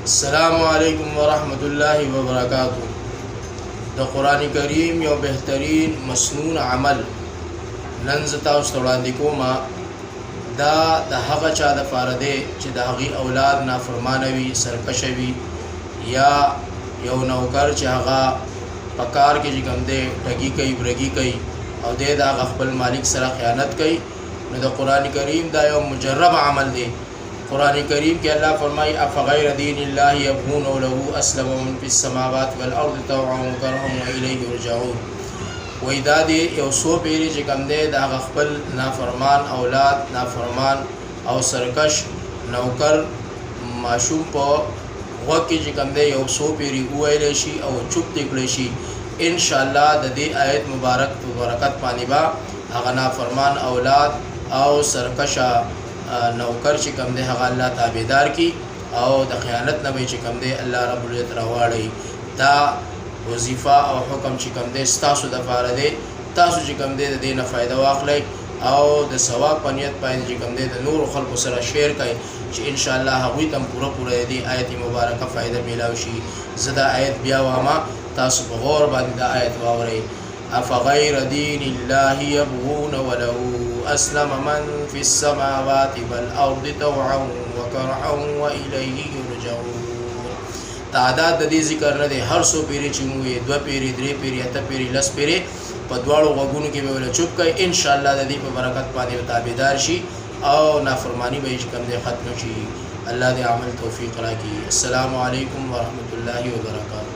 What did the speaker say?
السلام علیکم ورحمۃ اللہ وبرکاتہ. د قرآن کریم یو بہترین مسنون عمل نن زه تاسو ته وړاندې کوم. دا د هغه چا دپاره دی چې د هغې اولاد نافرمانه وي، سرکشه وي، یا یو نوکر چې هغه په کار کې چې کوم دی ټګي کوي، برګي کوي او دی د هغه خپل مالک سره خیانت کوي، نو د قرآن کریم دا یو مجرب عمل دی. قرآن کریم کې الله فرمایي افغیر دین الله یبغون له اسلم من فی السماوات والارض طوعا وکرها والیه یرجعون. وای دا دی یو څو پیرې چې کوم دی د هغه خپل نافرمان اولاد، نافرمان او سرکش نوکر ماشوم په غوږ کې چې کوم دی یو څو پیرې وویلی شي او چوپ دې کړی شي. انشاءاللہ د دې آیت مبارک په برکت باندې به هغه نافرمان اولاد او سرکشه نوکر چې کوم دی هغه الله تابعدار کی او د خیانت نه به چې کوم دی الله رب العزت راواړي. دا وظیفہ او حکم چې کوم دی ستاسو دپاره دی، تاسو چې کوم دی د دې نه فایده واخلئ او د ثواب په نیت باندې چې کوم دی د نورو خلکو سره شیر کړئ چې انشاءالله هغوی ته هم پوره د دې آیت مبارکه فایده میلاو شي. زه دا آیت بیا واما، تاسو په غور باندې دا آیت واورئ. افغیر دین الله یبغون وله اسلم من فی السماوات والارض طوعا وکرها والیه یرجعون. تعداد د دې ذکر نه دی، هر څو پیرې چې موږ یې 2 پیرې، 3 پیرې، 8 پیرې، 10 پیرې په دواړو غوږونو کې به ولې چوپ کړئ. انشاءالله د دې په برکت باندې به تابعدار شي او نافرمانی به یې چې کوم دی ختم شي. الله دې عمل توفیق راکړي. السلام علیکم ورحمۃ اللہ وبرکاتہ.